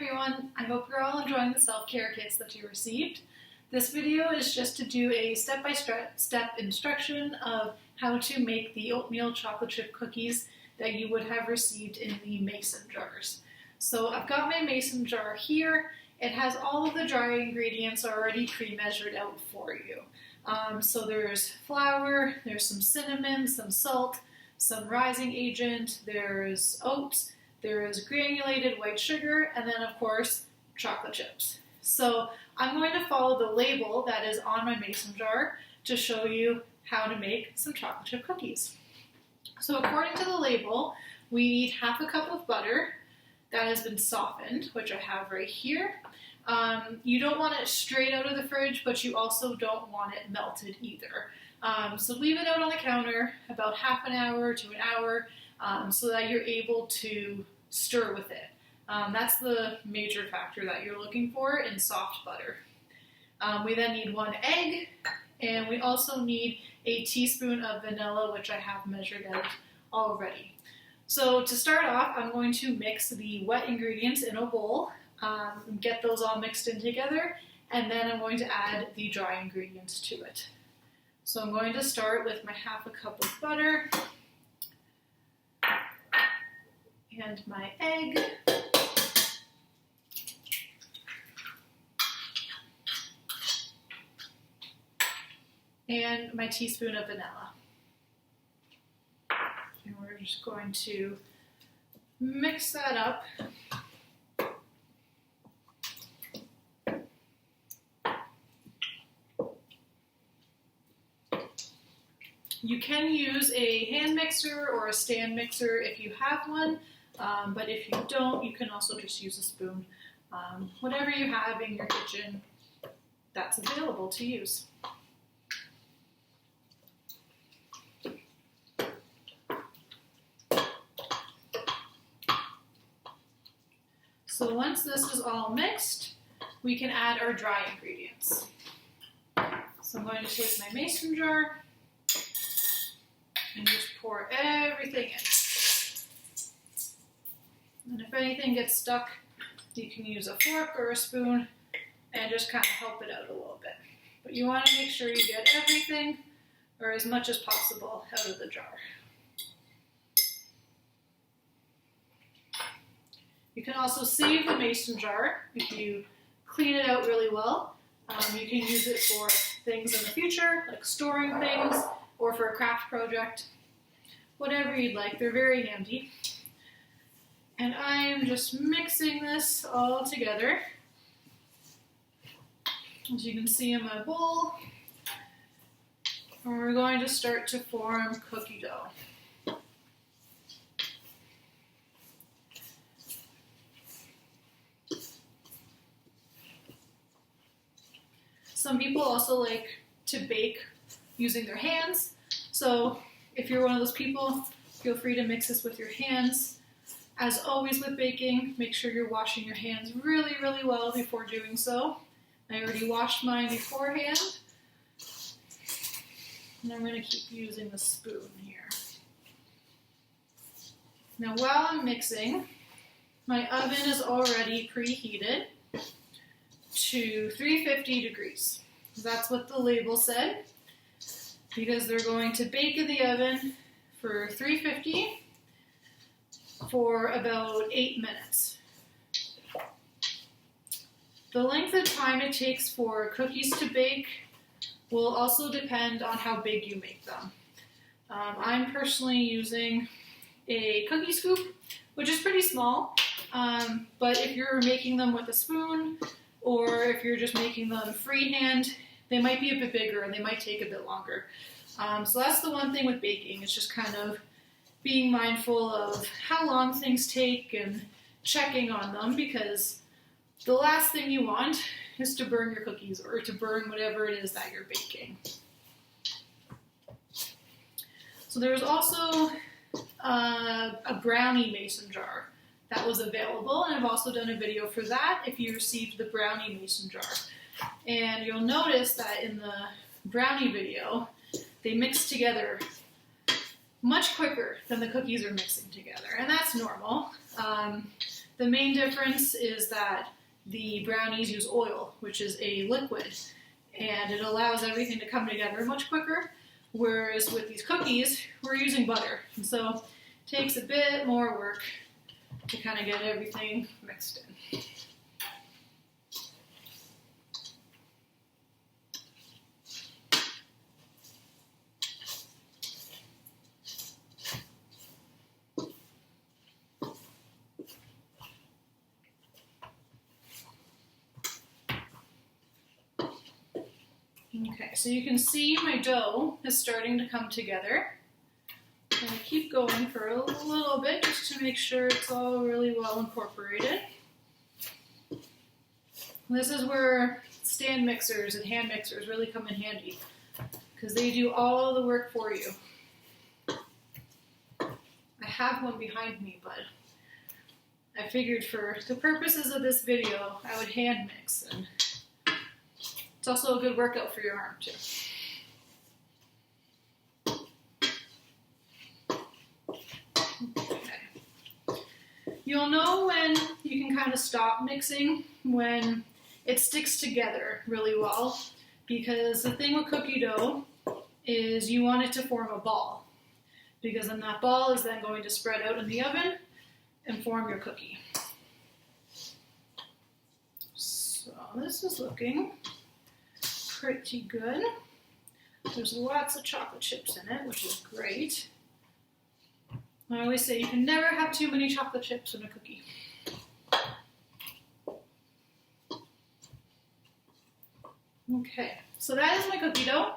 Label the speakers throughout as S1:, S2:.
S1: everyone, I hope you're all enjoying the self-care kits that you received. This video is just to do a step-by-step instruction of how to make the oatmeal chocolate chip cookies that you would have received in the mason jars. So I've got my mason jar here. It has all of the dry ingredients already pre-measured out for you. So there's flour, there's some cinnamon, some salt, some rising agent, there's oats, there is granulated white sugar, and then of course chocolate chips. So I'm going to follow the label that is on my mason jar to show you how to make some chocolate chip cookies. So according to the label, we need half a cup of butter that has been softened, which I have right here. You don't want it straight out of the fridge, but you also don't want it melted either. So leave it out on the counter about half an hour to an hour so that you're able to stir with it. That's the major factor that you're looking for in soft butter. We then need 1 egg, and we also need a teaspoon of vanilla, which I have measured out already. So to start off, I'm going to mix the wet ingredients in a bowl, get those all mixed in together, and then I'm going to add the dry ingredients to it. So I'm going to start with my half a cup of butter and my egg. And my teaspoon of vanilla. And we're just going to mix that up. You can use a hand mixer or a stand mixer if you have one, but if you don't, you can also just use a spoon. Whatever you have in your kitchen, that's available to use. So once this is all mixed, we can add our dry ingredients. So I'm going to take my mason jar and just pour everything in. And if anything gets stuck, you can use a fork or a spoon and just kind of help it out a little bit. But you want to make sure you get everything, or as much as possible, out of the jar. You can also save the mason jar if you clean it out really well. You can use it for things in the future, like storing things, or for a craft project, whatever you'd like. They're very handy. And I'm just mixing this all together. As you can see in my bowl, and we're going to start to form cookie dough. Some people also like to bake using their hands. So if you're one of those people, feel free to mix this with your hands. As always with baking, make sure you're washing your hands really, really well before doing so. I already washed mine beforehand. And I'm going to keep using the spoon here. Now while I'm mixing, my oven is already preheated to 350 degrees. That's what the label said, because they're going to bake in the oven for 350 for about 8 minutes. The length of time it takes for cookies to bake will also depend on how big you make them. I'm personally using a cookie scoop, which is pretty small, but if you're making them with a spoon, or if you're just making them freehand, they might be a bit bigger and they might take a bit longer. So that's the one thing with baking. It's just kind of being mindful of how long things take and checking on them, because the last thing you want is to burn your cookies or to burn whatever it is that you're baking. So there was also a brownie mason jar that was available, and I've also done a video for that if you received the brownie mason jar. And you'll notice that in the brownie video, they mix together much quicker than the cookies are mixing together, and that's normal. The main difference is that the brownies use oil, which is a liquid, and it allows everything to come together much quicker, whereas with these cookies, we're using butter. And so it takes a bit more work to kind of get everything mixed in. Okay, so you can see my dough is starting to come together. I'm going to keep going for a little bit just to make sure it's all really well incorporated. This is where stand mixers and hand mixers really come in handy because they do all the work for you. I have one behind me, but I figured for the purposes of this video, I would hand mix, and it's also a good workout for your arm too. Okay. You'll know when you can kind of stop mixing when it sticks together really well, because the thing with cookie dough is you want it to form a ball, because then that ball is then going to spread out in the oven and form your cookie. So this is looking pretty good. There's lots of chocolate chips in it, which is great. I always say you can never have too many chocolate chips in a cookie. Okay, so that is my cookie dough.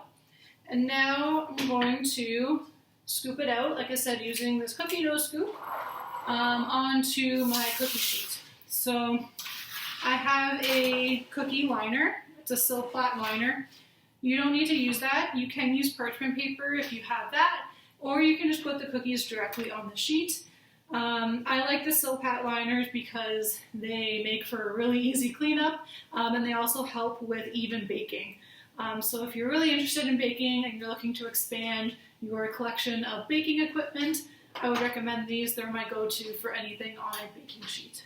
S1: And now I'm going to scoop it out, like I said, using this cookie dough scoop onto my cookie sheet. So I have a cookie liner. It's a silk flat liner. You don't need to use that. You can use parchment paper if you have that, or you can just put the cookies directly on the sheet. I like the Silpat liners because they make for a really easy cleanup, and they also help with even baking. So if you're really interested in baking and you're looking to expand your collection of baking equipment, I would recommend these. They're my go-to for anything on a baking sheet.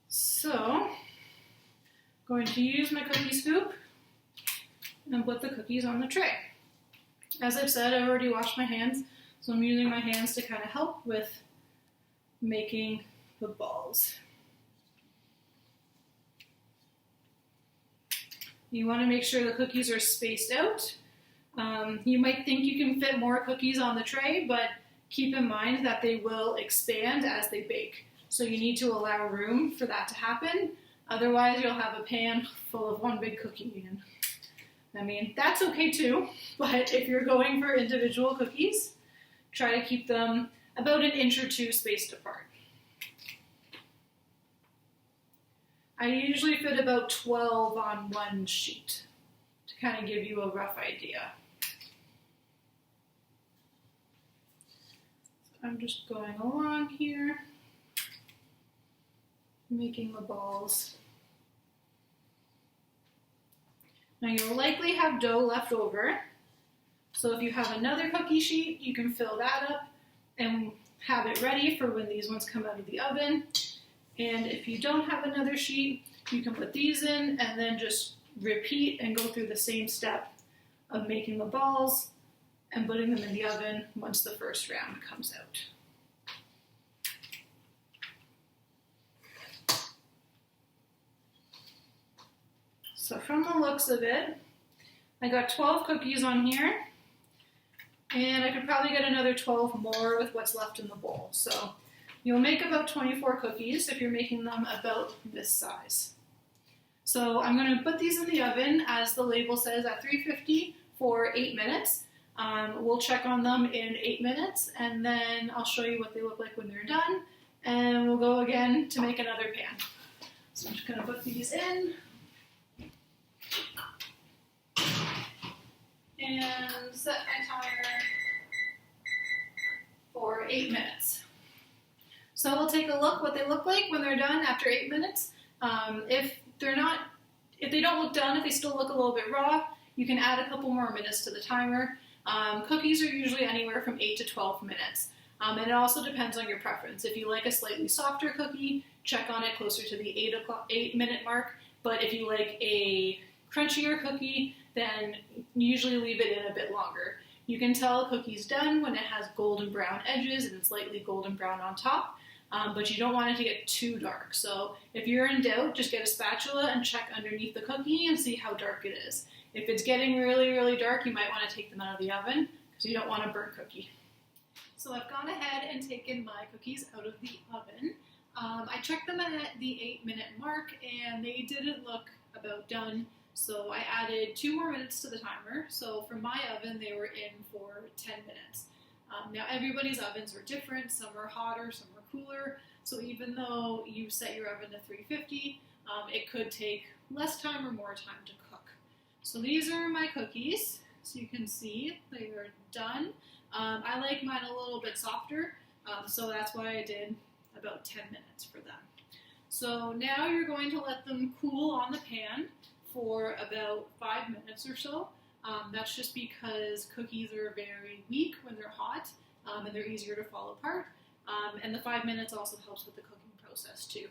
S1: So, going to use my cookie scoop and put the cookies on the tray. As I've said, I've already washed my hands, so I'm using my hands to kind of help with making the balls. You want to make sure the cookies are spaced out. You might think you can fit more cookies on the tray, but keep in mind that they will expand as they bake. So you need to allow room for that to happen. Otherwise, you'll have a pan full of one big cookie. And I mean, that's okay too, but if you're going for individual cookies, try to keep them about 1 inch or 2 spaced apart. I usually fit about 12 on one sheet to kind of give you a rough idea. So I'm just going along here, making the balls. Now you'll likely have dough left over, so if you have another cookie sheet, you can fill that up and have it ready for when these ones come out of the oven. And if you don't have another sheet, you can put these in and then just repeat and go through the same step of making the balls and putting them in the oven once the first round comes out. So from the looks of it, I got 12 cookies on here, and I could probably get another 12 more with what's left in the bowl. So you'll make about 24 cookies if you're making them about this size. So I'm going to put these in the oven, as the label says, at 350 for 8 minutes. We'll check on them in 8 minutes, and then I'll show you what they look like when they're done, and we'll go again to make another pan. So I'm just going to put these in and set my timer for 8 minutes. So we'll take a look what they look like when they're done after 8 minutes. If they don't look done, if they still look a little bit raw, you can add a couple more minutes to the timer. Cookies are usually anywhere from 8 to 12 minutes. And it also depends on your preference. If you like a slightly softer cookie, check on it closer to the 8-minute mark. But if you like a crunchier cookie, then usually leave it in a bit longer. You can tell a cookie's done when it has golden brown edges and slightly golden brown on top, but you don't want it to get too dark. So if you're in doubt, just get a spatula and check underneath the cookie and see how dark it is. If it's getting really, really dark, you might want to take them out of the oven because you don't want a burnt cookie. So I've gone ahead and taken my cookies out of the oven. I checked them at the 8-minute mark and they didn't look about done. So I added 2 more minutes to the timer. So for my oven, they were in for 10 minutes. Now everybody's ovens are different. Some are hotter, some are cooler. So even though you set your oven to 350, it could take less time or more time to cook. So these are my cookies. So you can see they are done. I like mine a little bit softer, so that's why I did about 10 minutes for them. So now you're going to let them cool on the pan for about 5 minutes or so. That's just because cookies are very weak when they're hot, and they're easier to fall apart. And the 5 minutes also helps with the cooking process too.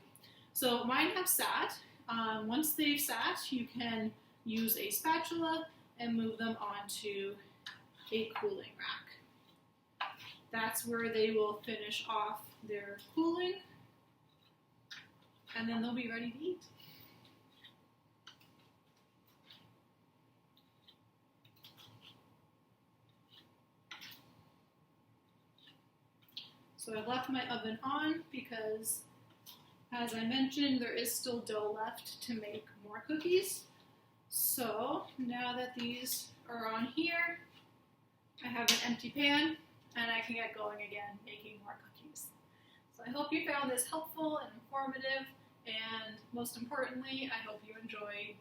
S1: So mine have sat. Once they've sat, you can use a spatula and move them onto a cooling rack. That's where they will finish off their cooling, and then they'll be ready to eat. So I left my oven on because, as I mentioned, there is still dough left to make more cookies. So now that these are on here, I have an empty pan and I can get going again making more cookies. So I hope you found this helpful and informative, and most importantly, I hope you enjoy